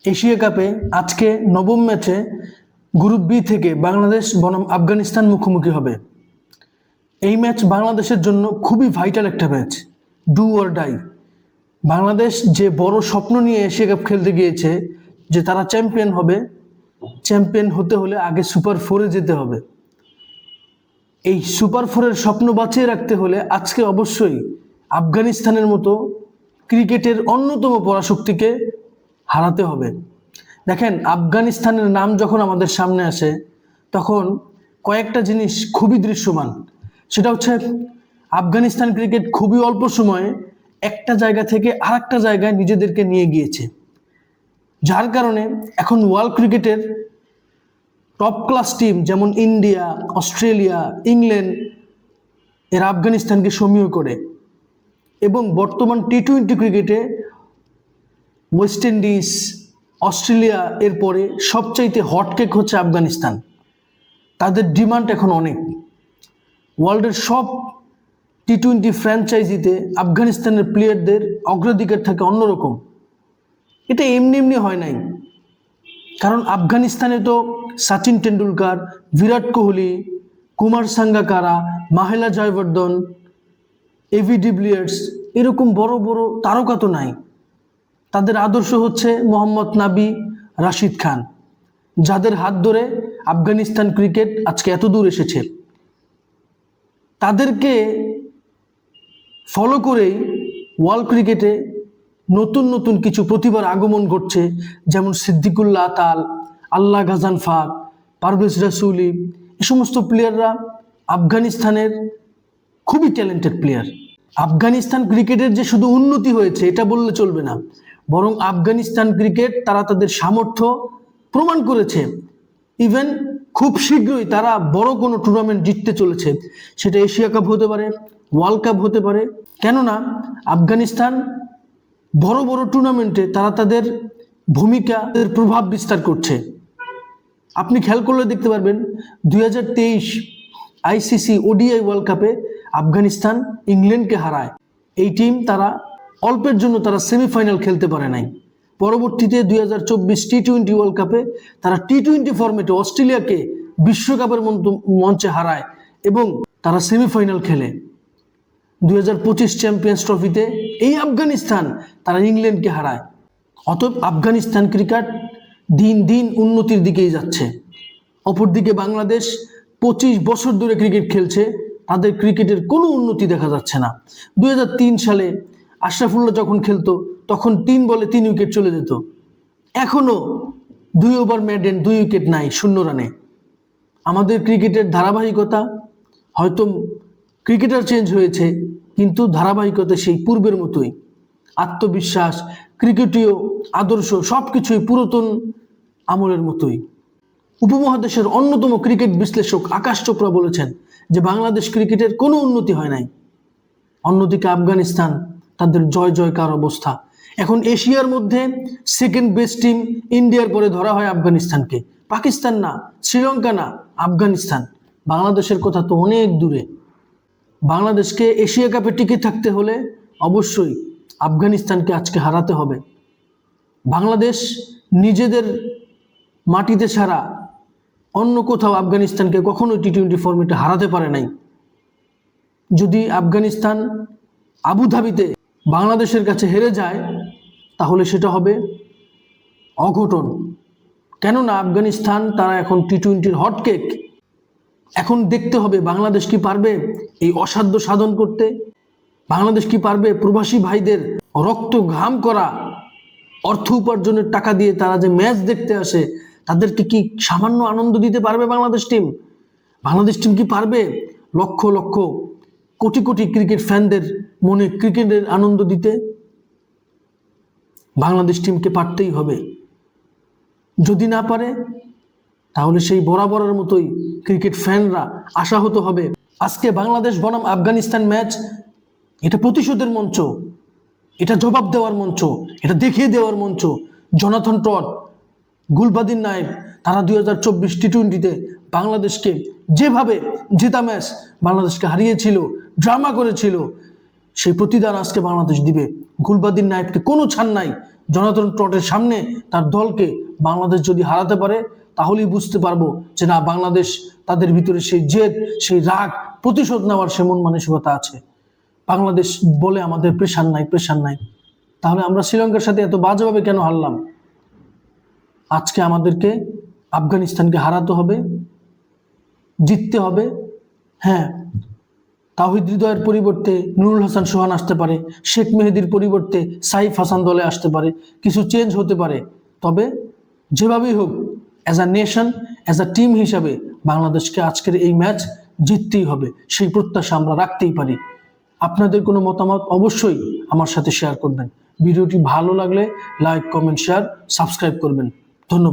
Asia কাপে আজকে নবম ম্যাচে গ্রুপ বি থেকে বাংলাদেশ বনাম আফগানিস্তান মুখোমুখি হবে। এই ম্যাচ বাংলাদেশের জন্য খুবই ভাইটাল একটা match, do or die. Bangladesh যে বড় স্বপ্ন নিয়ে এশিয়া কাপ খেলতে গিয়েছে যে তারা চ্যাম্পিয়ন হবে, চ্যাম্পিয়ন হতে হলে আগে সুপার ফোরে যেতে হবে। এই সুপার ফোরের স্বপ্ন বাঁচিয়ে রাখতে হলে আজকে অবশ্যই আফগানিস্তানের মতো ক্রিকেটের অন্যতম পরাশক্তিকে হারাতে হবে। দেখেন, আফগানিস্তানের নাম যখন আমাদের সামনে আসে তখন কয়েকটা জিনিস খুবই দৃশ্যমান। সেটা হচ্ছে আফগানিস্তান ক্রিকেট খুবই অল্প সময়ে একটা জায়গা থেকে আরেকটা জায়গায় নিজেদেরকে নিয়ে গিয়েছে, যার কারণে এখন ওয়ার্ল্ড ক্রিকেটের টপ ক্লাস টিম যেমন ইন্ডিয়া, অস্ট্রেলিয়া, ইংল্যান্ড এরা আফগানিস্তানকে সমীহ করে। এবং বর্তমান টি-20 ক্রিকেটে ওয়েস্ট ইন্ডিজ, অস্ট্রেলিয়া এর পরে সবচাইতে হটকেক হচ্ছে আফগানিস্তান। তাদের ডিমান্ড এখন অনেক। ওয়ার্ল্ডের সব টি-20 ফ্র্যাঞ্চাইজিতে আফগানিস্তানের প্লেয়ারদের অগ্রাধিকার থাকে অন্যরকম। এটা এমনি এমনি হয় নাই, কারণ আফগানিস্তানে তো সচিন টেন্ডুলকার, বিরাট কোহলি, কুমার সাঙ্গাকারা, মাহেলা জয়বর্ধন, এভি ডিভিলিয়ার্স এরকম বড় বড় তারকা তো নাই। তাদের আদর্শ হচ্ছে মোহাম্মদ নাবি, রাশিদ খান, যাদের হাত ধরে আফগানিস্তান ক্রিকেট আজকে এত দূর এসেছে। তাদেরকে ফলো করেই ওয়ার্ল্ড ক্রিকেটে নতুন নতুন কিছু প্রতিভার আগমন ঘটছে, যেমন সিদ্দিকুল্লাহ আতাল, আল্লাহ গাজানফার, পারভেজ রাসুলি। এই সমস্ত প্লেয়াররা আফগানিস্তানের খুবই ট্যালেন্টেড প্লেয়ার। আফগানিস্তান ক্রিকেটের যে শুধু উন্নতি হয়েছে এটা বললে চলবে না, বরং আফগানিস্তান ক্রিকেট তারা তাদের সামর্থ্য প্রমাণ করেছে। ইভেন খুব শীঘ্রই তারা বড় কোনো টুর্নামেন্ট জিততে চলেছে, সেটা এশিয়া কাপ হতে পারে, ওয়ার্ল্ড কাপ হতে পারে। কেননা আফগানিস্তান বড় বড় টুর্নামেন্টে তারা তাদের ভূমিকা, তাদের প্রভাব বিস্তার করছে। আপনি খেয়াল করলে দেখতে পারবেন 2023 আইসিসি ওডিআই ওয়ার্ল্ড কাপে আফগানিস্তান ইংল্যান্ডকে হারায়। এই টিম তারা অল্পের জন্য তারা সেমিফাইনাল খেলতে পারে নাই। পরবর্তীতে 2024 টি-20 ওয়ার্ল্ড কাপে তারা টি-20 ফরম্যাটে অস্ট্রেলিয়াকে বিশ্বকাপের মঞ্চে হারায় এবং তারা সেমিফাইনাল খেলে। 2025 চ্যাম্পিয়ন্স ট্রফিতে এই আফগানিস্তান তারা ইংল্যান্ডকে হারায়। অতএব আফগানিস্তান ক্রিকেট দিন দিন উন্নতির দিকেই যাচ্ছে। অপরদিকে বাংলাদেশ 25 বছর ধরে ক্রিকেট খেলছে, তাদের ক্রিকেটের কোনো উন্নতি দেখা যাচ্ছে না। 2003 সালে আশরাফুল্লাহ যখন খেলতো তখন 3 বলে 3 উইকেট চলে যেত। এখনো 2 ওভার মেডেন, 2 উইকেট নাই 0 রানে। আমাদের ক্রিকেটের ধারাবাহিকতা, হয়তো ক্রিকেটার চেঞ্জ হয়েছে কিন্তু ধারাবাহিকতা সেই পূর্বের মতোই। আত্মবিশ্বাস, ক্রিকেটীয় আদর্শ সবকিছুই পুরাতন আমলের মতোই। উপমহাদেশের অন্যতম ক্রিকেট বিশ্লেষক আকাশ চোপড়া বলেছেন যে বাংলাদেশ ক্রিকেটের কোনো উন্নতি হয় নাই। অন্যদিকে আফগানিস্তান তাদের জয় জয়কার অবস্থা। এখন এশিয়ার মধ্যে সেকেন্ড বেস্ট টিম ইন্ডিয়ার পরে ধরা হয় আফগানিস্তানকে। পাকিস্তান না, শ্রীলঙ্কা না, আফগানিস্তান। বাংলাদেশের কথা তো অনেক দূরে। বাংলাদেশকে এশিয়া কাপে টিকে থাকতে হলে অবশ্যই আফগানিস্তানকে আজকে হারাতে হবে। বাংলাদেশ নিজেদের মাটিতে ছাড়া অন্য কোথাও আফগানিস্তানকে কখনোই টি-20 ফরম্যাটে হারাতে পারে নাই। যদি আফগানিস্তান আবুধাবিতে বাংলাদেশের কাছে হেরে যায় তাহলে সেটা হবে অঘটন। কেননা আফগানিস্তান তারা এখন টি-20-র হটকেক। এখন দেখতে হবে বাংলাদেশ কি পারবে এই অসাধ্য সাধন করতে। বাংলাদেশ কি পারবে প্রবাসী ভাইদের রক্ত ঘাম করা অর্থ উপার্জনের টাকা দিয়ে তারা যে ম্যাচ দেখতে আসে তাদেরকে কি সামান্য আনন্দ দিতে পারবে বাংলাদেশ টিম? বাংলাদেশ টিম কি পারবে লক্ষ লক্ষ কোটি কোটি ক্রিকেট ফ্যানদের মনে ক্রিকেটের আনন্দ দিতে? বাংলাদেশ টিমকে পারতেই হবে। যদি না পারে তাহলে সেই বরাবরের মতোই ক্রিকেট ফ্যানরা আশাহত হবে। আজকে বাংলাদেশ বনাম আফগানিস্তান ম্যাচ, এটা প্রতিশোধের মঞ্চ, এটা জবাব দেওয়ার মঞ্চ, এটা দেখিয়ে দেওয়ার মঞ্চ। জোনাথন ট্রট, গুলবাদিন নায়েব তারা 2024 টি-20-তে বাংলাদেশকে যেভাবে জেতা ম্যাচ বাংলাদেশকে হারিয়েছিল, ড্রামা করেছিল, সেই প্রতিদান আজকে বাংলাদেশ দিবে। গুলবাদিন নায়েবকে কোনো ছাড় নাই। জনাথন ট্রটের সামনে তার দলকে বাংলাদেশ যদি হারাতে পারে, তাহলেই বুঝতে পারবো যে না, বাংলাদেশ তাদের ভিতরে সেই জেদ, সেই রাগ, প্রতিশোধ নেওয়ার সে মন মানসিকতা আছে। বাংলাদেশ বলে আমাদের প্রেশার নাই, প্রেশার নাই। তাহলে আমরা শ্রীলঙ্কার সাথে এত বাজেভাবে কেন হারলাম? আজকে আমাদেরকে আফগানিস্তানকে হারাতে হবে, জিততে হবে। হ্যাঁ, তাওহিদ হৃদয়ের পরিবর্তে নুরুল হাসান সোহান আসতে পারে, শেখ মেহেদির পরিবর্তে সাইফ হাসান দলে আসতে পারে, কিছু চেঞ্জ হতে পারে। তবে যেভাবেই হোক, as a nation, as a team হিসাবে বাংলাদেশকে আজকের এই ম্যাচ জিততেই হবে, সেই প্রত্যাশা আমরা রাখতেই পারি। আপনাদের কোনো মতামত অবশ্যই আমার সাথে শেয়ার করবেন। ভিডিওটি ভালো লাগলে লাইক, কমেন্ট, শেয়ার, সাবস্ক্রাইব করবেন। ধন্যবাদ।